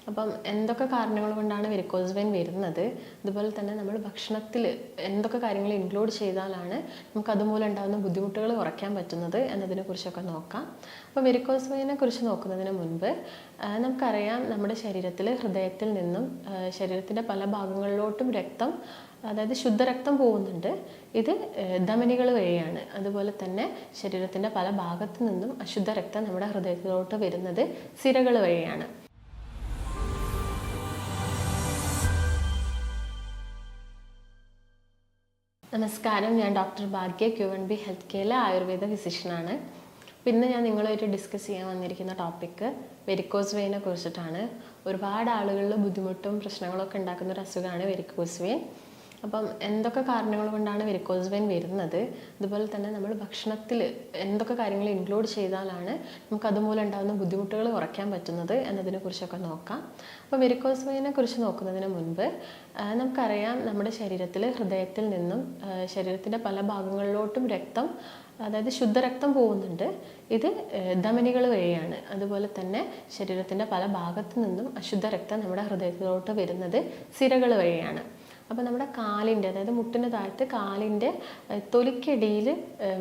അപ്പം എന്തൊക്കെ കാരണങ്ങൾ കൊണ്ടാണ് വെരിക്കോസ് വെയിൻ വരുന്നത്, അതുപോലെ തന്നെ നമ്മൾ ഭക്ഷണത്തിൽ എന്തൊക്കെ കാര്യങ്ങൾ ഇൻക്ലൂഡ് ചെയ്താലാണ് നമുക്ക് അതുമൂലം ഉണ്ടാകുന്ന ബുദ്ധിമുട്ടുകൾ കുറയ്ക്കാൻ പറ്റുന്നത് എന്നതിനെക്കുറിച്ചൊക്കെ നോക്കാം. അപ്പോൾ വെരിക്കോസ് വെയിനെ കുറിച്ച് നോക്കുന്നതിന് മുൻപ് നമുക്കറിയാം, നമ്മുടെ ശരീരത്തിൽ ഹൃദയത്തിൽ നിന്നും ശരീരത്തിൻ്റെ പല ഭാഗങ്ങളിലോട്ടും രക്തം, അതായത് ശുദ്ധരക്തം പോകുന്നുണ്ട്. ഇത് ധമനികൾ വഴിയാണ്. അതുപോലെ തന്നെ ശരീരത്തിൻ്റെ പല ഭാഗത്തു നിന്നും അശുദ്ധ രക്തം നമ്മുടെ ഹൃദയത്തിലോട്ട് വരുന്നത് സിരകൾ വഴിയാണ്. നമസ്കാരം, ഞാൻ ഡോക്ടർ ഭാഗ്യ, QNB ഹെൽത്ത് കെയറിലെ ആയുർവേദ ഫിസിഷ്യനാണ്. പിന്നെ ഞാൻ നിങ്ങളുമായിട്ട് ഡിസ്കസ് ചെയ്യാൻ വന്നിരിക്കുന്ന ടോപ്പിക്ക് വെരിക്കോസ് വെയിനെ കുറിച്ചിട്ടാണ്. ഒരുപാട് ആളുകളിൽ ബുദ്ധിമുട്ടും പ്രശ്നങ്ങളൊക്കെ ഉണ്ടാക്കുന്ന ഒരു അസുഖമാണ് വെരിക്കോസ് വെയിൻ. അപ്പം എന്തൊക്കെ കാരണങ്ങൾ കൊണ്ടാണ് വെരിക്കോസ് വെയിൻ വരുന്നത്, അതുപോലെ തന്നെ നമ്മൾ ഭക്ഷണത്തിൽ എന്തൊക്കെ കാര്യങ്ങൾ ഇൻക്ലൂഡ് ചെയ്താലാണ് നമുക്ക് അതുമൂലം ഉണ്ടാകുന്ന ബുദ്ധിമുട്ടുകൾ കുറയ്ക്കാൻ പറ്റുന്നത് എന്നതിനെക്കുറിച്ചൊക്കെ നോക്കാം. അപ്പോൾ വെരിക്കോസ് വെയിനെ കുറിച്ച് നോക്കുന്നതിന് മുൻപ് നമുക്കറിയാം, നമ്മുടെ ശരീരത്തിൽ ഹൃദയത്തിൽ നിന്നും ശരീരത്തിൻ്റെ പല ഭാഗങ്ങളിലോട്ടും രക്തം, അതായത് ശുദ്ധരക്തം പോകുന്നുണ്ട്. ഇത് ധമനികൾ വഴിയാണ്. അതുപോലെ തന്നെ ശരീരത്തിൻ്റെ പല ഭാഗത്തു നിന്നും അശുദ്ധ രക്തം നമ്മുടെ ഹൃദയത്തിലോട്ട് വരുന്നത് സിരകൾ വഴിയാണ്. അപ്പോൾ നമ്മുടെ കാലിൻ്റെ, അതായത് മുട്ടിന് താഴത്ത് കാലിൻ്റെ തൊലിക്കടിയിൽ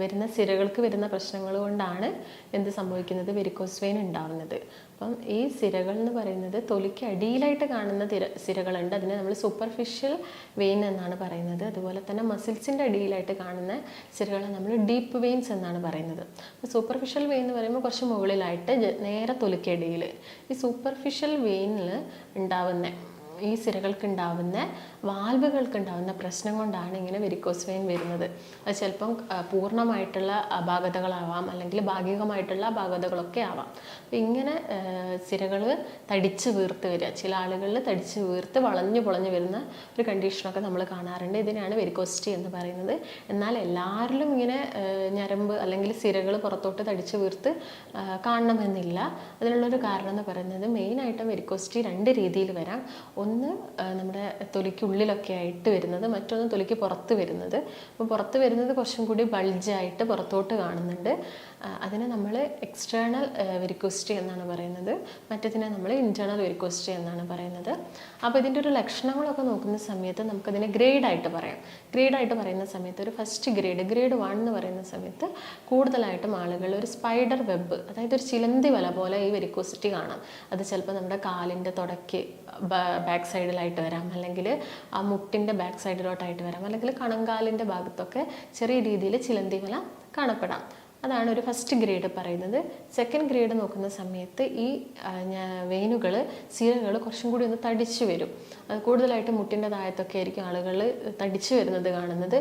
വരുന്ന സിരകൾക്ക് വരുന്ന പ്രശ്നങ്ങൾ കൊണ്ടാണ് എന്ത് സംഭവിക്കുന്നത്, വെരിക്കോസ് വെയിൻ ഉണ്ടാവുന്നത്. അപ്പം ഈ സിരകൾ എന്ന് പറയുന്നത് തൊലിക്ക് അടിയിലായിട്ട് കാണുന്ന സിരകളുണ്ട്, അതിനെ നമ്മൾ സൂപ്പർഫിഷ്യൽ വെയിൻ എന്നാണ് പറയുന്നത്. അതുപോലെ തന്നെ മസിൽസിൻ്റെ അടിയിലായിട്ട് കാണുന്ന സിരകളെ നമ്മൾ ഡീപ്പ് വെയിൻസ് എന്നാണ് പറയുന്നത്. അപ്പോൾ സൂപ്പർഫിഷ്യൽ വെയിൻ എന്ന് പറയുമ്പോൾ കുറച്ച് മുകളിലായിട്ട് നേരെ തൊലിക്കടിയിൽ. ഈ സൂപ്പർഫിഷ്യൽ വെയിനിൽ ഉണ്ടാവുന്ന ഈ സിരകൾക്ക് ഉണ്ടാവുന്ന, വാൽവുകൾക്ക് ഉണ്ടാവുന്ന പ്രശ്നം കൊണ്ടാണ് ഇങ്ങനെ വെരിക്കോസ് വെയിൻ വരുന്നത്. അത് ചിലപ്പം പൂർണ്ണമായിട്ടുള്ള അപാകതകളാവാം, അല്ലെങ്കിൽ ഭാഗികമായിട്ടുള്ള അപാകതകളൊക്കെ ആവാം. അപ്പം ഇങ്ങനെ സിരകൾ തടിച്ച് വീർത്ത് വരിക, ചില ആളുകളിൽ തടിച്ച് വീർത്ത് വളഞ്ഞു പൊളഞ്ഞു വരുന്ന ഒരു കണ്ടീഷനൊക്കെ നമ്മൾ കാണാറുണ്ട്. ഇതിനാണ് വെരിക്കോസിറ്റി എന്ന് പറയുന്നത്. എന്നാൽ എല്ലാവരിലും ഇങ്ങനെ ഞരമ്പ് അല്ലെങ്കിൽ സിരകൾ പുറത്തോട്ട് തടിച്ച് വീർത്ത് കാണണമെന്നില്ല. അതിനുള്ളൊരു കാരണം എന്ന് പറയുന്നത്, മെയിനായിട്ട് വെരിക്കോസിറ്റി രണ്ട് രീതിയിൽ വരാം. ഒന്ന് നമ്മുടെ തൊലിക്കുള്ളിലൊക്കെ ആയിട്ട് വരുന്നത്, മറ്റൊന്ന് തൊലിക്ക് പുറത്ത് വരുന്നത്. അപ്പോൾ പുറത്ത് വരുന്നത് കുറച്ചും കൂടി ബൾജായിട്ട് പുറത്തോട്ട് കാണുന്നുണ്ട്. അതിനെ നമ്മൾ എക്സ്റ്റേണൽ വെരിക്കോസിറ്റി എന്നാണ് പറയുന്നത്. മറ്റതിനെ നമ്മൾ ഇൻറ്റേർണൽ വെരിക്കോസിറ്റി എന്നാണ് പറയുന്നത്. അപ്പോൾ ഇതിൻ്റെ ഒരു ലക്ഷണങ്ങളൊക്കെ നോക്കുന്ന സമയത്ത് നമുക്കതിനെ ഗ്രേഡായിട്ട് പറയാം. ഗ്രേഡായിട്ട് പറയുന്ന സമയത്ത് ഒരു ഫസ്റ്റ് ഗ്രേഡ് 1 എന്ന് പറയുന്ന സമയത്ത് കൂടുതലായിട്ടും ആളുകൾ ഒരു സ്പൈഡർ വെബ്, അതായത് ഒരു ചിലന്തി വല പോലെ ഈ വെരിക്കോസിറ്റി കാണാം. അത് ചിലപ്പോൾ നമ്മുടെ കാലിൻ്റെ തുടയ്ക്ക് ബാക്ക് സൈഡിലായിട്ട് വരാം, അല്ലെങ്കിൽ ആ മുട്ടിൻ്റെ ബാക്ക് സൈഡിലോട്ടായിട്ട് വരാം, അല്ലെങ്കിൽ കണങ്കാലിൻ്റെ ഭാഗത്തൊക്കെ ചെറിയ രീതിയിൽ ചിലന്തി വല കാണപ്പെടാം. അതാണ് ഒരു ഫസ്റ്റ് ഗ്രേഡ് പറയുന്നത്. സെക്കൻഡ് ഗ്രേഡ് നോക്കുന്ന സമയത്ത് ഈ വെയിനുകൾ, സിരകൾ കുറച്ചും കൂടി ഒന്ന് തടിച്ചു വരും. അത് കൂടുതലായിട്ട് മുട്ടിൻ്റെ താഴത്തൊക്കെ ആയിരിക്കും ആളുകൾ തടിച്ചു വരുന്നത് കാണുന്നത്.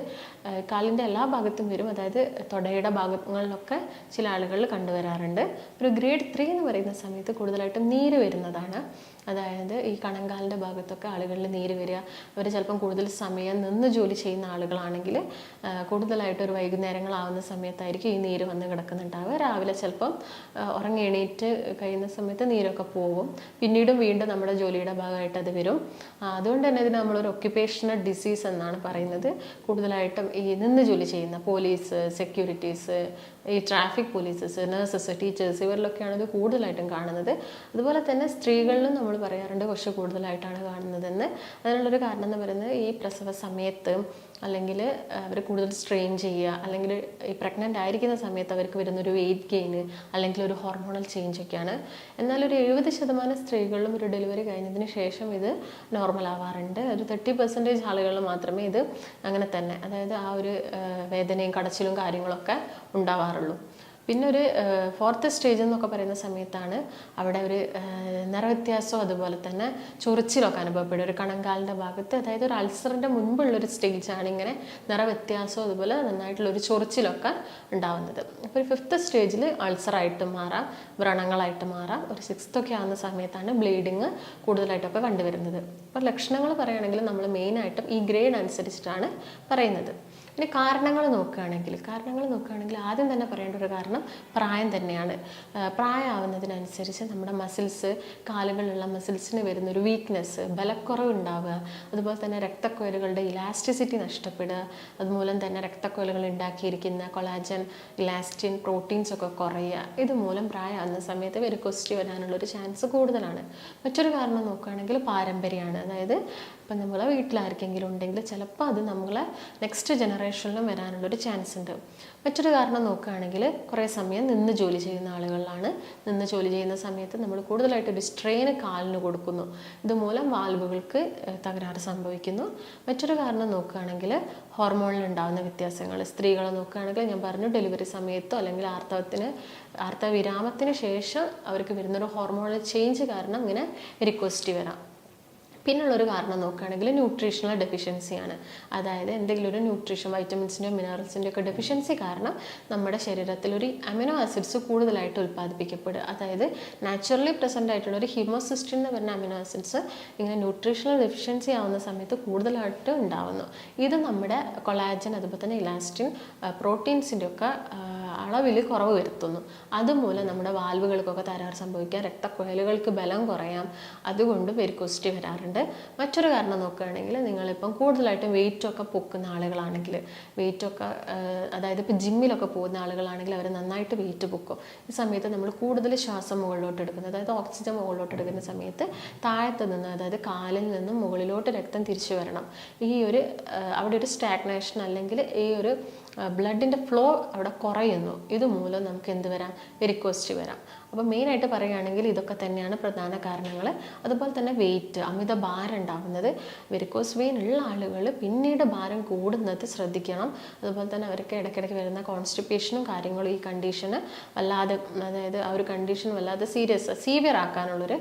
കാലിൻ്റെ എല്ലാ ഭാഗത്തും വരും, അതായത് തുടയുടെ ഭാഗങ്ങളിലൊക്കെ ചില ആളുകളിൽ കണ്ടുവരാറുണ്ട്. ഒരു ഗ്രേഡ് 3 എന്ന് പറയുന്ന സമയത്ത് കൂടുതലായിട്ടും നീര് വരുന്നതാണ്. അതായത് ഈ കണങ്കാലിൻ്റെ ഭാഗത്തൊക്കെ ആളുകളിൽ നീര് വരിക. അവർ ചിലപ്പം കൂടുതൽ സമയം നിന്ന് ജോലി ചെയ്യുന്ന ആളുകളാണെങ്കിൽ കൂടുതലായിട്ട് ഒരു വൈകുന്നേരങ്ങളാവുന്ന സമയത്തായിരിക്കും ഈ നീര് വന്ന് കിടക്കുന്നുണ്ടാവുക. രാവിലെ ചിലപ്പം ഉറങ്ങി എണീറ്റ് കഴിയുന്ന സമയത്ത് നീരൊക്കെ പോകും. പിന്നീടും വീണ്ടും നമ്മുടെ ജോലിയുടെ ഭാഗമായിട്ട് അത് വരും. അതുകൊണ്ട് തന്നെ ഇതിന് നമ്മളൊരു ഒക്യുപ്പേഷണൽ ഡിസീസ് എന്നാണ് പറയുന്നത്. കൂടുതലായിട്ടും ഈ നിന്ന് ജോലി ചെയ്യുന്ന പോലീസ്, സെക്യൂരിറ്റീസ്, ഈ ട്രാഫിക് പോലീസസ്, നഴ്സസ്, ടീച്ചേഴ്സ്, ഇവരിലൊക്കെയാണ് ഇത് കൂടുതലായിട്ടും കാണുന്നത്. അതുപോലെ തന്നെ സ്ത്രീകളിലും നമ്മൾ പറയാറുണ്ട് കുറച്ച് കൂടുതലായിട്ടാണ് കാണുന്നതെന്ന്. അതിനുള്ളൊരു കാരണം എന്ന് പറയുന്നത്, ഈ പ്രസവ സമയത്ത് അല്ലെങ്കിൽ അവർ കൂടുതൽ സ്ട്രെയിൻ ചെയ്യുക, അല്ലെങ്കിൽ ഈ പ്രഗ്നൻ്റ് ആയിരിക്കുന്ന സമയത്ത് അവർക്ക് വരുന്നൊരു വെയിറ്റ് ഗെയിന്, അല്ലെങ്കിൽ ഒരു ഹോർമോണൽ ചേഞ്ചൊക്കെയാണ്. എന്നാൽ ഒരു 70% സ്ത്രീകളിലും ഒരു ഡെലിവറി കഴിഞ്ഞതിന് ശേഷം ഇത് നോർമൽ ആവാറുണ്ട്. ഒരു 30% ആളുകളിൽ മാത്രമേ ഇത് അങ്ങനെ തന്നെ, അതായത് ആ ഒരു വേദനയും കടച്ചിലും കാര്യങ്ങളൊക്കെ ഉണ്ടാവാറുള്ളൂ. പിന്നെ ഒരു 4th സ്റ്റേജ് എന്നൊക്കെ പറയുന്ന സമയത്താണ് അവിടെ ഒരു നിറവ്യത്യാസവും അതുപോലെ തന്നെ ചൊറിച്ചിലൊക്കെ അനുഭവപ്പെടും ഒരു കണങ്കാലിൻ്റെ ഭാഗത്ത്. അതായത് ഒരു അൾസറിൻ്റെ മുൻപുള്ളൊരു സ്റ്റേജാണ് ഇങ്ങനെ നിറവ്യത്യാസവും അതുപോലെ നന്നായിട്ടുള്ളൊരു ചൊറിച്ചിലൊക്കെ ഉണ്ടാവുന്നത്. അപ്പോൾ ഒരു 5th സ്റ്റേജിൽ അൾസറായിട്ട് മാറാം, വ്രണങ്ങളായിട്ട് മാറാം. ഒരു 6th ഒക്കെ ആവുന്ന സമയത്താണ് ബ്ലീഡിങ് കൂടുതലായിട്ടൊക്കെ കണ്ടുവരുന്നത്. അപ്പോൾ ലക്ഷണങ്ങൾ പറയുകയാണെങ്കിൽ നമ്മൾ മെയിനായിട്ടും ഈ ഗ്രേഡ് അനുസരിച്ചിട്ടാണ് പറയുന്നത്. ഇനി കാരണങ്ങൾ നോക്കുകയാണെങ്കിൽ ആദ്യം തന്നെ പറയേണ്ട ഒരു കാരണം പ്രായം തന്നെയാണ്. പ്രായമാവുന്നതിനനുസരിച്ച് നമ്മുടെ മസിൽസ്, കാലുകളിലുള്ള മസിൽസിന് വരുന്നൊരു വീക്ക്നെസ്, ബലക്കുറവ് ഉണ്ടാവുക, അതുപോലെ തന്നെ രക്തക്കുഴലുകളുടെ ഇലാസ്റ്റിസിറ്റി നഷ്ടപ്പെടുക, അതുമൂലം തന്നെ രക്തക്കുഴലുകൾ ഉണ്ടാക്കിയിരിക്കുന്ന കൊളാജൻ, ഇലാസ്റ്റിൻ, പ്രോട്ടീൻസ് ഒക്കെ കുറയുക. ഇതുമൂലം പ്രായമാകുന്ന സമയത്ത് വെരിക്കോസിറ്റി വരാനുള്ളൊരു ചാൻസ് കൂടുതലാണ്. മറ്റൊരു കാരണം നോക്കുകയാണെങ്കിൽ പാരമ്പര്യമാണ്. അതായത് ഇപ്പം നമ്മളെ വീട്ടിലാർക്കെങ്കിലും ഉണ്ടെങ്കിൽ ചിലപ്പോൾ അത് നമ്മളെ നെക്സ്റ്റ് ജനറേഷനിലും വരാനുള്ളൊരു ചാൻസ് ഉണ്ട്. മറ്റൊരു കാരണം നോക്കുകയാണെങ്കിൽ കുറേ സമയം നിന്ന് ജോലി ചെയ്യുന്ന ആളുകളിലാണ്. നിന്ന് ജോലി ചെയ്യുന്ന സമയത്ത് നമ്മൾ കൂടുതലായിട്ട് ഒരു സ്ട്രെയിന് കാലിന് കൊടുക്കുന്നു. ഇതുമൂലം വാൽവുകൾക്ക് തകരാറ് സംഭവിക്കുന്നു. മറ്റൊരു കാരണം നോക്കുകയാണെങ്കിൽ ഹോർമോണിൽ ഉണ്ടാകുന്ന വ്യത്യാസങ്ങൾ. സ്ത്രീകളെ നോക്കുകയാണെങ്കിൽ ഞാൻ പറഞ്ഞു, ഡെലിവറി സമയത്തോ അല്ലെങ്കിൽ ആർത്തവവിരാമത്തിന് ശേഷം അവർക്ക് വരുന്നൊരു ഹോർമോണൽ ചേഞ്ച് കാരണം ഇങ്ങനെ വെരിക്കോസിറ്റി വരാം. പിന്നുള്ളൊരു കാരണം നോക്കുകയാണെങ്കിൽ ന്യൂട്രീഷണൽ ഡെഫിഷ്യൻസിയാണ്. അതായത് എന്തെങ്കിലും ഒരു ന്യൂട്രീഷൻ, വൈറ്റമിൻസിൻ്റെയോ മിനറൽസിൻ്റെയോ ഒക്കെ ഡെഫിഷ്യൻസി കാരണം നമ്മുടെ ശരീരത്തിൽ ഒരു അമിനോ ആസിഡ്സ് കൂടുതലായിട്ട് ഉൽപ്പാദിപ്പിക്കപ്പെടുക. അതായത് നാച്ചുറലി പ്രസൻ്റ് ആയിട്ടുള്ള ഒരു ഹീമോസിസ്റ്റിൻ എന്ന് പറഞ്ഞ അമിനോ ആസിഡ്സ് ഇങ്ങനെ ന്യൂട്രീഷണൽ ഡെഫിഷ്യൻസി ആവുന്ന സമയത്ത് കൂടുതലായിട്ട് ഉണ്ടാവുന്നു. ഇത് നമ്മുടെ കൊളാജൻ, അതുപോലെ തന്നെ ഇലാസ്റ്റിൻ, പ്രോട്ടീൻസിൻ്റെ ഒക്കെ അളവിൽ കുറവ് വരുത്തുന്നു. അതുമൂലം നമ്മുടെ വാൽവുകൾക്കൊക്കെ തകരാറ് സംഭവിക്കാം, രക്തക്കുഴലുകൾക്ക് ബലം കുറയാം, അതുകൊണ്ട് വെരിക്കോസിറ്റി വരാറുണ്ട്. മറ്റൊരു കാരണം നോക്കുകയാണെങ്കിൽ നിങ്ങളിപ്പം കൂടുതലായിട്ടും വെയിറ്റൊക്കെ പൊക്കുന്ന ആളുകളാണെങ്കിൽ, അതായത് ഇപ്പോൾ ജിമ്മിലൊക്കെ പോകുന്ന ആളുകളാണെങ്കിൽ അവർ നന്നായിട്ട് വെയിറ്റ് പൊക്കും. ഈ സമയത്ത് നമ്മൾ കൂടുതൽ ശ്വാസം മുകളിലോട്ട് എടുക്കുന്നത്, അതായത് ഓക്സിജൻ മുകളിലോട്ട് എടുക്കുന്ന സമയത്ത് താഴത്ത് നിന്ന്, അതായത് കാലിൽ നിന്നും മുകളിലോട്ട് രക്തം തിരിച്ചു വരണം. അവിടെ ഒരു സ്റ്റാഗ്നേഷൻ അല്ലെങ്കിൽ ഈ ഒരു ബ്ലഡിൻ്റെ ഫ്ലോ അവിടെ കുറയുന്നു. ഇതുമൂലം നമുക്ക് എന്ത് വരാം? വെരിക്കോസിറ്റി വരാം. അപ്പോൾ മെയിനായിട്ട് പറയുകയാണെങ്കിൽ ഇതൊക്കെ തന്നെയാണ് പ്രധാന കാരണങ്ങൾ. അതുപോലെ തന്നെ വെയിറ്റ്, അമിത ഭാരം ഉണ്ടാകുന്നത്, വെരിക്കോസ് വെയിൻ ഉള്ള ആളുകൾ പിന്നീട് ഭാരം കൂടുന്നത് ശ്രദ്ധിക്കണം. അതുപോലെ തന്നെ അവർക്ക് ഇടയ്ക്കിടയ്ക്ക് വരുന്ന കോൺസ്റ്റിപ്പേഷനും കാര്യങ്ങളും ഈ കണ്ടീഷന് വല്ലാതെ, അതായത് ആ ഒരു കണ്ടീഷൻ വല്ലാതെ സീവിയർ ആക്കാനുള്ളൊരു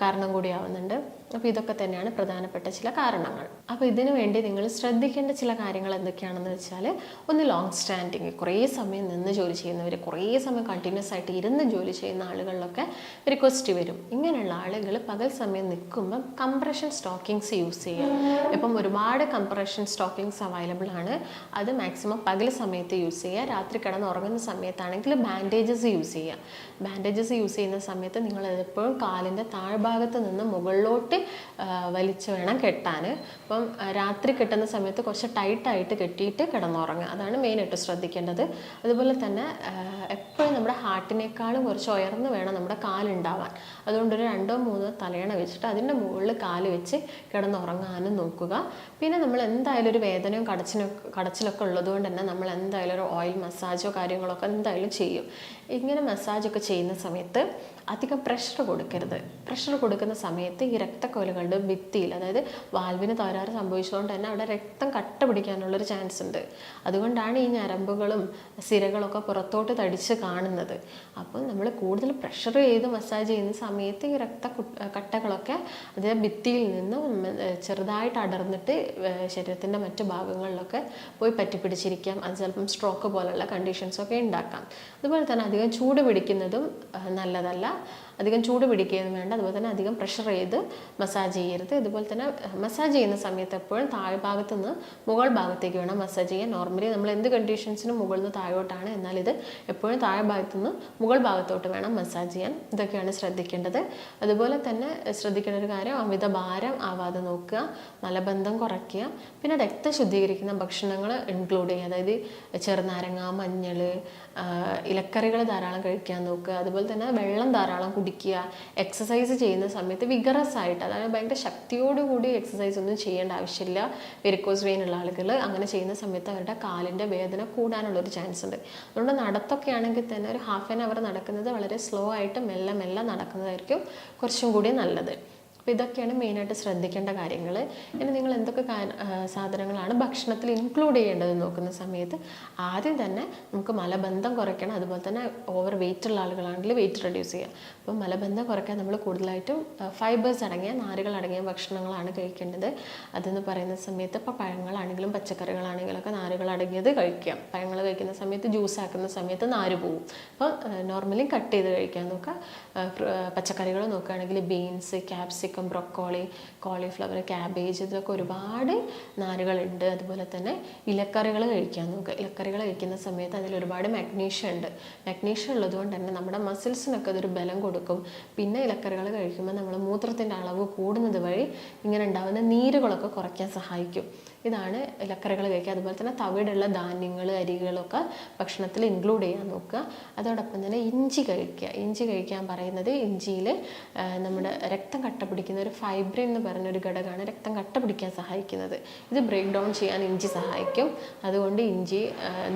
കാരണം കൂടിയാവുന്നുണ്ട്. അപ്പോൾ ഇതൊക്കെ തന്നെയാണ് പ്രധാനപ്പെട്ട ചില കാരണങ്ങൾ. അപ്പോൾ ഇതിനു വേണ്ടി നിങ്ങൾ ശ്രദ്ധിക്കേണ്ട ചില കാര്യങ്ങൾ എന്തൊക്കെയാണെന്ന് വെച്ചാൽ, ഒന്ന് ലോങ് സ്റ്റാൻഡിങ്, കുറേ സമയം നിന്ന് ജോലി ചെയ്യുന്നവർ, കുറേ സമയം കണ്ടിന്യൂസ് ആയിട്ട് ഇരുന്ന് ജോലി ചെയ്യുന്ന ആളുകളിലൊക്കെ വെരിക്കോസിറ്റി വരും. ഇങ്ങനെയുള്ള ആളുകൾ പകൽ സമയം നിൽക്കുമ്പം കംപ്രഷൻ സ്റ്റോക്കിങ്സ് യൂസ് ചെയ്യുക. ഇപ്പം ഒരുപാട് കംപ്രഷൻ സ്റ്റോക്കിങ്സ് അവൈലബിൾ ആണ്. അത് മാക്സിമം പകൽ സമയത്ത് യൂസ് ചെയ്യുക. രാത്രി കിടന്ന് ഉറങ്ങുന്ന സമയത്താണെങ്കിൽ ബാൻഡേജസ് യൂസ് ചെയ്യുക. ബാൻഡേജസ് യൂസ് ചെയ്യുന്ന സമയത്ത് നിങ്ങൾ എപ്പോഴും കാലിൻ്റെ താഴ്ഭാഗത്ത് നിന്ന് മുകളിലോട്ട് വലിച്ചു വേണം കെട്ടാൻ. അപ്പം രാത്രി കെട്ടുന്ന സമയത്ത് കുറച്ച് ടൈറ്റായിട്ട് കെട്ടിയിട്ട് കിടന്നുറങ്ങുക. അതാണ് മെയിനായിട്ട് ശ്രദ്ധിക്കേണ്ടത്. അതുപോലെ തന്നെ എപ്പോഴും നമ്മുടെ ഹാർട്ടിനേക്കാളും കുറച്ച് ഉയർന്ന് വേണം നമ്മുടെ കാലുണ്ടാവാൻ. അതുകൊണ്ടൊരു 2-3 തലയണ വെച്ചിട്ട് അതിൻ്റെ മുകളിൽ കാല് വെച്ച് കിടന്നുറങ്ങാനും നോക്കുക. പിന്നെ നമ്മൾ എന്തായാലും ഒരു വേദനയും കടച്ചിലൊക്കെ ഉള്ളതുകൊണ്ട് തന്നെ നമ്മൾ എന്തായാലും ഒരു ഓയിൽ മസാജോ കാര്യങ്ങളൊക്കെ എന്തായാലും ചെയ്യും. ഇങ്ങനെ മസാജൊക്കെ ചെയ്യുന്ന സമയത്ത് അധികം പ്രഷർ കൊടുക്കരുത്. പ്രഷർ കൊടുക്കുന്ന സമയത്ത് ഈ രക്തക്കുഴലുകളുടെ ഭിത്തിയിൽ, അതായത് വാൽവിന് തകരാറ് സംഭവിച്ചതുകൊണ്ട് തന്നെ അവിടെ രക്തം കട്ട പിടിക്കാനുള്ളൊരു ചാൻസ് ഉണ്ട്. അതുകൊണ്ടാണ് ഈ ഞരമ്പുകളും സിരകളൊക്കെ പുറത്തോട്ട് തടിച്ച് കാണുന്നത്. അപ്പോൾ നമ്മൾ കൂടുതൽ പ്രഷർ ചെയ്ത് മസാജ് ചെയ്യുന്ന സമയത്ത് ഈ കട്ടകളൊക്കെ അതിൻ്റെ ഭിത്തിയിൽ നിന്ന് ചെറുതായിട്ട് അടർന്നിട്ട് ശരീരത്തിൻ്റെ മറ്റു ഭാഗങ്ങളിലൊക്കെ പോയി പറ്റിപ്പിടിച്ചിരിക്കാം. അത് ചിലപ്പം സ്ട്രോക്ക് പോലുള്ള കണ്ടീഷൻസൊക്കെ ഉണ്ടാക്കാം. അതുപോലെ തന്നെ അധികം ചൂട് പിടിക്കുന്നതും നല്ലതല്ല. അധികം ചൂട് പിടിക്കുകയും വേണ്ട. അതുപോലെ തന്നെ അധികം പ്രഷർ ചെയ്ത് മസാജ് ചെയ്യരുത്. ഇതുപോലെ തന്നെ മസാജ് ചെയ്യുന്ന സമയത്ത് എപ്പോഴും താഴ്ഭാഗത്ത് നിന്ന് മുകൾ ഭാഗത്തേക്ക് വേണം മസാജ് ചെയ്യാൻ. നോർമലി നമ്മൾ എന്ത് കണ്ടീഷൻസിനും മുകളിൽ നിന്ന് താഴോട്ടാണ്, എന്നാൽ ഇത് എപ്പോഴും താഴ്ഭാഗത്ത് നിന്ന് മുകൾ ഭാഗത്തോട്ട് വേണം മസാജ് ചെയ്യാൻ. ഇതൊക്കെയാണ് ശ്രദ്ധിക്കേണ്ടത്. അതുപോലെ തന്നെ ശ്രദ്ധിക്കേണ്ട ഒരു കാര്യം, അമിത ഭാരം ആവാതെ നോക്കുക, മലബന്ധം കുറയ്ക്കുക, പിന്നെ രക്തം ശുദ്ധീകരിക്കുന്ന ഭക്ഷണങ്ങൾ ഇൻക്ലൂഡ് ചെയ്യുക. അതായത് ചെറുനാരങ്ങ, മഞ്ഞൾ, ഇലക്കറികൾ ധാരാളം കഴിക്കാൻ നോക്കുക. അതുപോലെ തന്നെ വെള്ളം ധാരാളം കുടിക്കുക. എക്സസൈസ് ചെയ്യുന്ന സമയത്ത് വിഗറസ് ആയിട്ട്, അതായത് ഭയങ്കര ശക്തിയോടുകൂടി എക്സസൈസ് ഒന്നും ചെയ്യേണ്ട ആവശ്യമില്ല. വെരിക്കോസ് വെയിൻ ഉള്ള ആളുകൾ അങ്ങനെ ചെയ്യുന്ന സമയത്ത് അവരുടെ കാലിൻ്റെ വേദന കൂടാനുള്ളൊരു ചാൻസ് ഉണ്ട്. അതുകൊണ്ട് നടത്തൊക്കെ ആണെങ്കിൽ തന്നെ ഒരു ഹാഫ് ആൻ അവർ നടക്കുന്നത് വളരെ സ്ലോ ആയിട്ട് മെല്ലെ മെല്ലെ നടക്കുന്നതായിരിക്കും കുറച്ചും കൂടി നല്ലത്. അപ്പോൾ ഇതൊക്കെയാണ് മെയിനായിട്ട് ശ്രദ്ധിക്കേണ്ട കാര്യങ്ങൾ. ഇനി നിങ്ങൾ എന്തൊക്കെ സാധനങ്ങളാണ് ഭക്ഷണത്തിൽ ഇൻക്ലൂഡ് ചെയ്യേണ്ടതെന്ന് നോക്കുന്ന സമയത്ത് ആദ്യം തന്നെ നമുക്ക് മലബന്ധം കുറയ്ക്കണം. അതുപോലെ തന്നെ ഓവർ വെയിറ്റ് ഉള്ള ആളുകളാണെങ്കിൽ വെയിറ്റ് റെഡ്യൂസ് ചെയ്യുക. അപ്പോൾ മലബന്ധം കുറയ്ക്കാൻ നമ്മൾ കൂടുതലായിട്ടും ഫൈബേഴ്സ് അടങ്ങിയ, നാരുകൾ അടങ്ങിയ ഭക്ഷണങ്ങളാണ് കഴിക്കേണ്ടത്. അതെന്ന് പറയുന്ന സമയത്ത് ഇപ്പോൾ പഴങ്ങളാണെങ്കിലും പച്ചക്കറികളാണെങ്കിലും ഒക്കെ നാരുകൾ അടങ്ങിയത് കഴിക്കാം. പഴങ്ങൾ കഴിക്കുന്ന സമയത്ത് ജ്യൂസ് ആക്കുന്ന സമയത്ത് നാര് പോവും. അപ്പോൾ നോർമലി കട്ട് ചെയ്ത് കഴിക്കാൻ നോക്കുക. പച്ചക്കറികൾ നോക്കുകയാണെങ്കിൽ beans, capsicum, capsicum, broccoli, cauliflower, cabbage, ഇതിലൊക്കെ ഒരുപാട് നാരുകളുണ്ട്. അതുപോലെ തന്നെ ഇലക്കറികൾ കഴിക്കാൻ നോക്കുക. ഇലക്കറികൾ കഴിക്കുന്ന സമയത്ത് അതിൽ ഒരുപാട് മാഗ്നീഷ്യം ഉണ്ട്. മാഗ്നീഷ്യം ഉള്ളതുകൊണ്ട് തന്നെ നമ്മുടെ മസിൽസിനൊക്കെ അതൊരു ബലം കൊടുക്കും. പിന്നെ ഇലക്കറികൾ കഴിക്കുമ്പോൾ നമ്മൾ മൂത്രത്തിൻ്റെ അളവ് കൂടുന്നത് വഴി ഇങ്ങനെ ഉണ്ടാകുന്ന നീരുകളൊക്കെ കുറയ്ക്കാൻ സഹായിക്കും. ഇതാണ് ഇലക്കറികൾ കഴിക്കുക. അതുപോലെ തന്നെ തവിടുള്ള ധാന്യങ്ങൾ, അരികളൊക്കെ ഭക്ഷണത്തിൽ ഇൻക്ലൂഡ് ചെയ്യാൻ നോക്കുക. അതോടൊപ്പം തന്നെ ഇഞ്ചി കഴിക്കുക. ഇഞ്ചി കഴിക്കാൻ പറയുന്നത് ഇഞ്ചിയിൽ നമ്മുടെ രക്തം കട്ട പിടിക്കുന്ന ഒരു ഫൈബ്രിൻ എന്ന് പറഞ്ഞൊരു ഘടകമാണ് രക്തം കട്ട പിടിക്കാൻ സഹായിക്കുന്നത്. ഇത് ബ്രേക്ക് ഡൗൺ ചെയ്യാൻ ഇഞ്ചി സഹായിക്കും. അതുകൊണ്ട് ഇഞ്ചി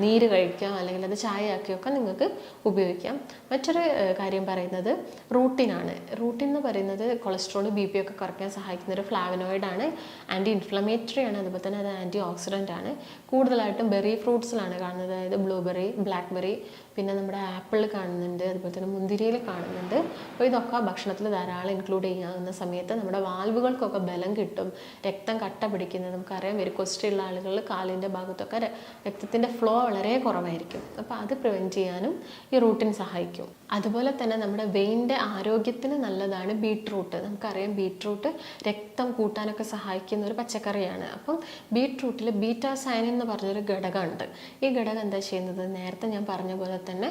നീര് കഴിക്കാം, അല്ലെങ്കിൽ അത് ചായയാക്കിയൊക്കെ നിങ്ങൾക്ക് ഉപയോഗിക്കാം. മറ്റൊരു കാര്യം പറയുന്നത് റൂട്ടിനാണ്. റൂട്ടിൻ എന്ന് പറയുന്നത് കൊളസ്ട്രോൾ, BP ഒക്കെ കുറയ്ക്കാൻ സഹായിക്കുന്ന ഒരു ഫ്ലാവനോയിഡാണ്. ആൻറ്റി ഇൻഫ്ലമേറ്ററി ആണ്. അതുപോലെ തന്നെ അത് ആൻറ്റി ഓക്സിഡൻ്റ് ആണ്. കൂടുതലായിട്ടും ബെറി ഫ്രൂട്ട്സിലാണ് കാണുന്നത്. അതായത് ബ്ലൂബെറി, ബ്ലാക്ക്ബെറി, പിന്നെ നമ്മുടെ ആപ്പിൾ കാണുന്നുണ്ട്, അതുപോലെ തന്നെ മുന്തിരിയിൽ കാണുന്നുണ്ട്. അപ്പോൾ ഇതൊക്കെ ഭക്ഷണത്തിൽ ധാരാളം ഇൻക്ലൂഡ് ചെയ്യാവുന്ന സമയത്ത് നമ്മുടെ വാൽവുകൾക്കൊക്കെ ബലം കിട്ടും. രക്തം കട്ട പിടിക്കുന്നത് നമുക്കറിയാം. വെരിക്കോസിറ്റിയുള്ള ആളുകളിൽ കാലിൻ്റെ ഭാഗത്തൊക്കെ രക്തത്തിൻ്റെ ഫ്ലോ വളരെ കുറവായിരിക്കും. അപ്പോൾ അത് പ്രിവെൻറ്റ് ചെയ്യാനും ഈ റൂട്ടിൻ സഹായിക്കും. അതുപോലെ തന്നെ നമ്മുടെ വെയിൻ്റെ ആരോഗ്യത്തിന് നല്ലതാണ് ബീട്രൂട്ട്. നമുക്കറിയാം ബീട്രൂട്ട് രക്തം കൂട്ടാനൊക്കെ സഹായിക്കുന്ന ഒരു പച്ചക്കറിയാണ്. അപ്പം ബീട്രൂട്ടിൽ ബീറ്റാ സയനിൻ എന്ന് പറഞ്ഞൊരു ഘടകമുണ്ട്. ഈ ഘടകം എന്താ ചെയ്യുന്നത്? നേരത്തെ ഞാൻ പറഞ്ഞ പോലെ തന്നെ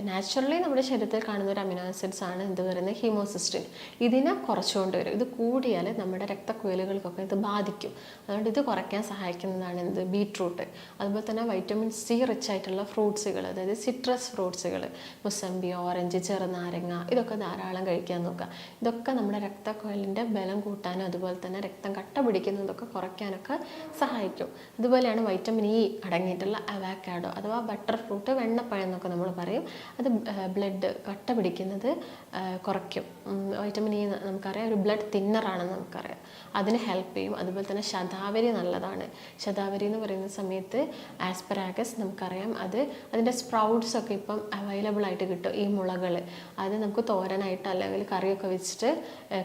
നാച്ചുറലി നമ്മുടെ ശരീരത്തിൽ കാണുന്ന ഒരു അമിനോ ആസിഡ്സ് ആണ് എന്ത് പറയുന്നത്? ഹീമോസിസ്റ്റിൻ. ഇതിനെ കുറച്ചുകൊണ്ട് വരും. ഇത് കൂടിയാൽ നമ്മുടെ രക്തക്കുഴലുകൾക്കൊക്കെ ഇത് ബാധിക്കും. അതുകൊണ്ട് ഇത് കുറയ്ക്കാൻ സഹായിക്കുന്നതാണ് എന്ത്? ബീട്രൂട്ട്. അതുപോലെ തന്നെ വൈറ്റമിൻ C റിച്ച് ആയിട്ടുള്ള ഫ്രൂട്ട്സുകൾ, അതായത് സിട്രസ് ഫ്രൂട്ട്സുകൾ, മുസമ്പി, ഓറഞ്ച്, ചെറുനാരങ്ങ, ഇതൊക്കെ ധാരാളം കഴിക്കാൻ നോക്കുക. ഇതൊക്കെ നമ്മുടെ രക്തക്കുഴലിൻ്റെ ബലം കൂട്ടാനും അതുപോലെ തന്നെ രക്തം കട്ട പിടിക്കുന്നതൊക്കെ കുറയ്ക്കാനൊക്കെ സഹായിക്കും. അതുപോലെയാണ് വൈറ്റമിൻ E അടങ്ങിയിട്ടുള്ള അവക്കാഡോ അഥവാ ബട്ടർ ഫ്രൂട്ട്, വെണ്ണപ്പഴം എന്നൊക്കെ നമ്മൾ പറയും. അത് ബ്ലഡ് കട്ട പിടിക്കുന്നത് കുറയ്ക്കും. വൈറ്റമിൻ E നമുക്കറിയാം ഒരു ബ്ലഡ് തിന്നറാണെന്ന് നമുക്കറിയാം. അതിന് ഹെൽപ്പ് ചെയ്യും. അതുപോലെ തന്നെ ശതാവരി നല്ലതാണ്. ശതാവരി എന്ന് പറയുന്ന സമയത്ത് ആസ്പെരാഗസ് നമുക്കറിയാം, അതിൻ്റെ സ്പ്രൗട്ട്സ് ഒക്കെ ഇപ്പം അവൈലബിൾ ആയിട്ട് കിട്ടും. ഈ മുളകൾ അത് നമുക്ക് തോരനായിട്ട് അല്ലെങ്കിൽ കറിയൊക്കെ വെച്ചിട്ട്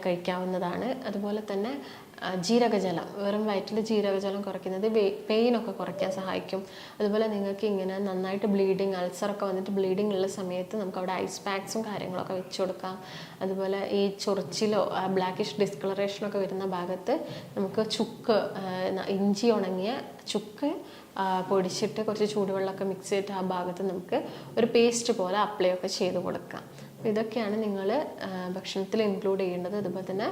കഴിക്കാവുന്നതാണ്. അതുപോലെ തന്നെ ജീരകജലം, വെറും വയറ്റിൽ ജീരകജലം കുറയ്ക്കുന്നത് പെയിനൊക്കെ കുറയ്ക്കാൻ സഹായിക്കും. അതുപോലെ നിങ്ങൾക്ക് ഇങ്ങനെ നന്നായിട്ട് ബ്ലീഡിങ്, അൾസറൊക്കെ വന്നിട്ട് ബ്ലീഡിങ് ഉള്ള സമയത്ത് നമുക്ക് അവിടെ ഐസ് പാക്സും കാര്യങ്ങളൊക്കെ വെച്ച് കൊടുക്കാം. അതുപോലെ ഈ ചൊറിച്ചിലോ ബ്ലാക്കിഷ് ഡിസ്കളറേഷനൊക്കെ വരുന്ന ഭാഗത്ത് നമുക്ക് ചുക്ക്, ഇഞ്ചി ഉണങ്ങിയ ചുക്ക് പൊടിച്ചിട്ട് കുറച്ച് ചൂടുവെള്ളമൊക്കെ മിക്സ് ചെയ്തിട്ട് ആ ഭാഗത്ത് നമുക്ക് ഒരു പേസ്റ്റ് പോലെ അപ്ലൈ ഒക്കെ ചെയ്ത് കൊടുക്കാം. അപ്പോൾ ഇതൊക്കെയാണ് നിങ്ങൾ ഭക്ഷണത്തിൽ ഇൻക്ലൂഡ് ചെയ്യേണ്ടത്. അതുപോലെ തന്നെ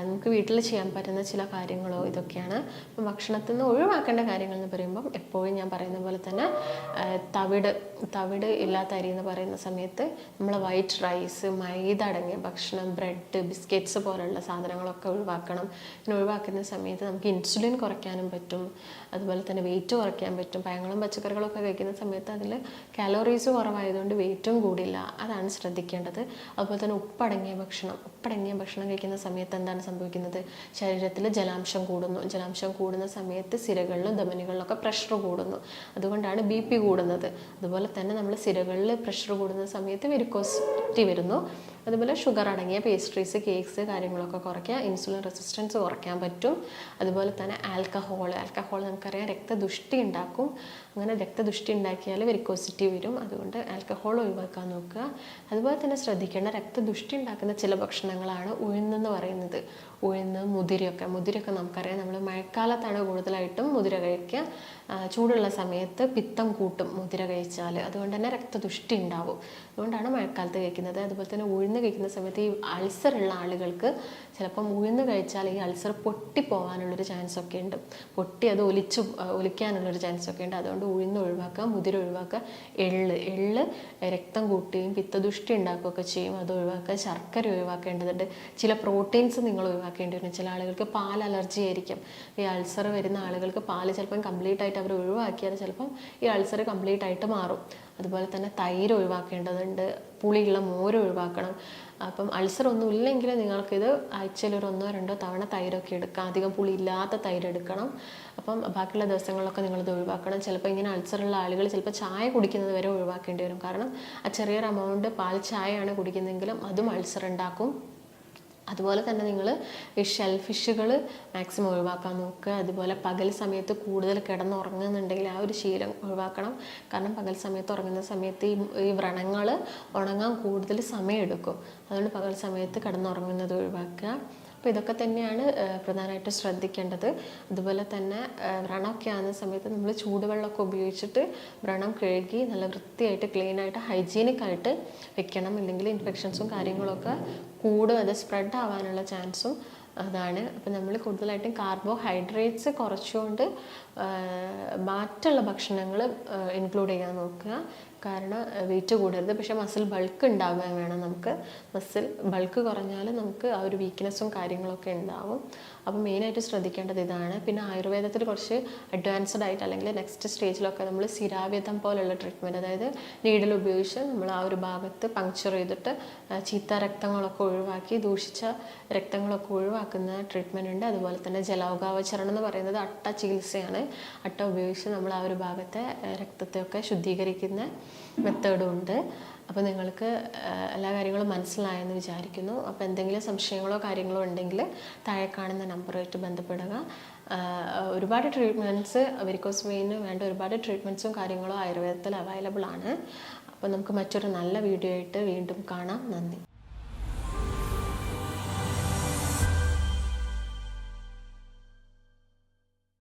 നമുക്ക് വീട്ടിൽ ചെയ്യാൻ പറ്റുന്ന ചില കാര്യങ്ങളോ ഇതൊക്കെയാണ്. അപ്പം ഭക്ഷണത്തിൽ നിന്ന് ഒഴിവാക്കേണ്ട കാര്യങ്ങൾ എന്ന് പറയുമ്പം എപ്പോഴും ഞാൻ പറയുന്ന പോലെ തന്നെ തവിട് ഇല്ലാത്ത അരി എന്ന് പറയുന്ന സമയത്ത് നമ്മൾ വൈറ്റ് റൈസ്, മൈദ അടങ്ങിയ ഭക്ഷണം, ബ്രെഡ്, ബിസ്ക്കറ്റ്സ് പോലുള്ള സാധനങ്ങളൊക്കെ ഒഴിവാക്കണം. പിന്നെ ഒഴിവാക്കുന്ന സമയത്ത് നമുക്ക് ഇൻസുലിൻ കുറയ്ക്കാനും പറ്റും. അതുപോലെ തന്നെ വെയിറ്റ് കുറയ്ക്കാൻ പറ്റും. പഴങ്ങളും പച്ചക്കറികളൊക്കെ കഴിക്കുന്ന സമയത്ത് അതിൽ കാലോറീസ് കുറവായതുകൊണ്ട് വെയിറ്റും കൂടില്ല. അതാണ് ശ്രദ്ധിക്കേണ്ടത്. അതുപോലെ തന്നെ ഉപ്പടങ്ങിയ ഭക്ഷണം കഴിക്കുന്ന സമയത്ത് എന്താണ് സംഭവിക്കുന്നത്? ശരീരത്തിൽ ജലാംശം കൂടുന്നു. ജലാംശം കൂടുന്ന സമയത്ത് സിരകളിലും ധമനികളിലൊക്കെ പ്രഷർ കൂടുന്നു. അതുകൊണ്ടാണ് BP കൂടുന്നത്. അതുപോലെ തന്നെ നമ്മൾ സിരകളിൽ പ്രഷർ കൂടുന്ന സമയത്ത് വെരിക്കോസിറ്റി വരുന്നു. അതുപോലെ ഷുഗർ അടങ്ങിയ പേസ്ട്രീസ്, കേക്ക്സ് കാര്യങ്ങളൊക്കെ കുറയ്ക്കുക. ഇൻസുലിൻ റെസിസ്റ്റൻസ് കുറയ്ക്കാൻ പറ്റും. അതുപോലെ തന്നെ ആൽക്കഹോൾ നമുക്കറിയാം രക്തദുഷ്ടി ഉണ്ടാക്കും. അങ്ങനെ രക്തദുഷ്ടി ഉണ്ടാക്കിയാൽ വെരിക്കോസിറ്റി വരും. അതുകൊണ്ട് ആൽക്കഹോൾ ഒഴിവാക്കാൻ നോക്കുക. അതുപോലെ തന്നെ ശ്രദ്ധിക്കേണ്ട രക്തദുഷ്ടി ഉണ്ടാക്കുന്ന ചില ഭക്ഷണങ്ങളാണ് ഉഴുന്നെന്ന് പറയുന്നത്. ഉഴുന്ന്, മുതിരയൊക്കെ നമുക്കറിയാം. നമ്മൾ മഴക്കാലത്താണ് കൂടുതലായിട്ടും മുതിര കഴിക്കുക. ചൂടുള്ള സമയത്ത് പിത്തം കൂട്ടും മുതിര കഴിച്ചാൽ. അതുകൊണ്ട് തന്നെ രക്തദുഷ്ടി ഉണ്ടാവും. അതുകൊണ്ടാണ് മഴക്കാലത്ത് കഴിക്കുന്നത്. അതുപോലെ തന്നെ ഉഴുന്ന് കഴിക്കുന്ന സമയത്ത് ഈ അൾസർ ഉള്ള ആളുകൾക്ക് ചിലപ്പം ഉഴുന്ന് കഴിച്ചാൽ ഈ അൾസർ പൊട്ടിപ്പോകാനുള്ളൊരു ചാൻസ് ഒക്കെ ഉണ്ട്. പൊട്ടി അത് ഒലിക്കാനുള്ളൊരു ചാൻസ് ഒക്കെ ഉണ്ട്. അതുകൊണ്ട് ഉഴുന്ന് ഒഴിവാക്കുക, മുതിര ഒഴിവാക്കുക. എള്ള് രക്തം കൂട്ടുകയും പിത്തദുഷ്ടി ഉണ്ടാക്കുകയൊക്കെ ചെയ്യും. അത് ഒഴിവാക്കുക. ശർക്കര ഒഴിവാക്കേണ്ടതുണ്ട്. ചില പ്രോട്ടീൻസ് നിങ്ങൾ ഒഴിവാക്കേണ്ടി വരും. ചില ആളുകൾക്ക് പാൽ അലർജി ആയിരിക്കും. ഈ അൾസർ വരുന്ന ആളുകൾക്ക് പാല് ചിലപ്പം കംപ്ലീറ്റ് ആയിട്ട് അവർ ഒഴിവാക്കിയാൽ ചിലപ്പം ഈ അൾസർ കംപ്ലീറ്റ് ആയിട്ട് മാറും. അതുപോലെ തന്നെ തൈര് ഒഴിവാക്കേണ്ടതുണ്ട്. പുളിയുള്ള മോര് ഒഴിവാക്കണം. അപ്പം അൾസർ ഒന്നും ഇല്ലെങ്കിൽ നിങ്ങൾക്കിത് ആഴ്ചയിൽ ഒരു 1-2 തവണ തൈരൊക്കെ എടുക്കാം. അധികം പുളി ഇല്ലാത്ത തൈര് എടുക്കണം. അപ്പം ബാക്കിയുള്ള ദിവസങ്ങളിലൊക്കെ നിങ്ങളിത് ഒഴിവാക്കണം. ചിലപ്പോൾ ഇങ്ങനെ അൾസറുള്ള ആളുകൾ ചിലപ്പോൾ ചായ കുടിക്കുന്നത് വരെ ഒഴിവാക്കേണ്ടി വരും. കാരണം ആ ചെറിയൊരു എമൗണ്ട് പാൽ ചായയാണ് കുടിക്കുന്നതെങ്കിലും അതും അൾസർ ഉണ്ടാക്കും. അതുപോലെ തന്നെ നിങ്ങൾ ഈ ഷെൽ ഫിഷുകൾ മാക്സിമം ഒഴിവാക്കാൻ നോക്കുക. അതുപോലെ പകൽ സമയത്ത് കൂടുതൽ കിടന്നുറങ്ങുന്നുണ്ടെങ്കിൽ ആ ഒരു ശീലം ഒഴിവാക്കണം. കാരണം പകൽ സമയത്ത് ഉറങ്ങുന്ന സമയത്ത് ഈ വ്രണങ്ങൾ ഉണങ്ങാൻ കൂടുതൽ സമയമെടുക്കും. അതുകൊണ്ട് പകൽ സമയത്ത് കിടന്നുറങ്ങുന്നത് ഒഴിവാക്കുക. അപ്പോൾ ഇതൊക്കെ തന്നെയാണ് പ്രധാനമായിട്ട് ശ്രദ്ധിക്കേണ്ടത്. അതുപോലെ തന്നെ വ്രണമൊക്കെ ആകുന്ന സമയത്ത് നമ്മൾ ചൂടുവെള്ളമൊക്കെ ഉപയോഗിച്ചിട്ട് വ്രണം കഴുകി നല്ല വൃത്തിയായിട്ട് ക്ലീനായിട്ട് ഹൈജീനിക്കായിട്ട് വെക്കണം. ഇല്ലെങ്കിൽ ഇൻഫെക്ഷൻസും കാര്യങ്ങളൊക്കെ കൂടും, അത് സ്പ്രെഡ് ആവാനുള്ള ചാൻസും അതാണ്. അപ്പം നമ്മൾ കൂടുതലായിട്ടും കാർബോഹൈഡ്രേറ്റ്സ് കുറച്ചുകൊണ്ട് മറ്റുള്ള ഭക്ഷണങ്ങൾ ഇൻക്ലൂഡ് ചെയ്യാൻ നോക്കുക. കാരണം വെയിറ്റ് കൂടരുത്, പക്ഷേ മസിൽ ബൾക്ക് ഉണ്ടാവുകയും വേണം. നമുക്ക് മസിൽ ബൾക്ക് കുറഞ്ഞാൽ നമുക്ക് ആ ഒരു വീക്ക്നെസ്സും കാര്യങ്ങളൊക്കെ ഉണ്ടാവും. അപ്പോൾ മെയിനായിട്ട് ശ്രദ്ധിക്കേണ്ടത് ഇതാണ്. പിന്നെ ആയുർവേദത്തിൽ കുറച്ച് അഡ്വാൻസ്ഡ് ആയിട്ട് അല്ലെങ്കിൽ നെക്സ്റ്റ് സ്റ്റേജിലൊക്കെ നമ്മൾ സിരാവ്യതം പോലുള്ള ട്രീറ്റ്മെൻറ്റ്, അതായത് നീഡിൽ ഉപയോഗിച്ച് നമ്മൾ ആ ഒരു ഭാഗത്ത് പങ്ക്ചർ ചെയ്തിട്ട് ചീത്ത രക്തങ്ങളൊക്കെ ഒഴിവാക്കി ദൂഷിച്ച രക്തങ്ങളൊക്കെ ഒഴിവാക്കുന്ന ട്രീറ്റ്മെൻറ്റ് ഉണ്ട്. അതുപോലെ തന്നെ ജലൗകാവചരണം എന്ന് പറയുന്നത് അട്ട ചികിത്സയാണ്. അട്ട ഉപയോഗിച്ച് നമ്മൾ ആ ഒരു ഭാഗത്തെ രക്തത്തെയൊക്കെ ശുദ്ധീകരിക്കുന്ന മെത്തേഡും ഉണ്ട്. അപ്പോൾ നിങ്ങൾക്ക് എല്ലാ കാര്യങ്ങളും മനസ്സിലായെന്ന് വിചാരിക്കുന്നു. അപ്പോൾ എന്തെങ്കിലും സംശയങ്ങളോ കാര്യങ്ങളോ ഉണ്ടെങ്കിൽ താഴെ കാണുന്ന നമ്പറുമായിട്ട് ബന്ധപ്പെടുക. ഒരുപാട് ട്രീറ്റ്മെൻറ്റ്സ് വെരിക്കോസ് വെയിന് വേണ്ട ഒരുപാട് ട്രീറ്റ്മെൻറ്റ്സും കാര്യങ്ങളും ആയുർവേദത്തിൽ അവൈലബിൾ ആണ്. അപ്പോൾ നമുക്ക് മറ്റൊരു നല്ല വീഡിയോ ആയിട്ട് വീണ്ടും കാണാം. നന്ദി.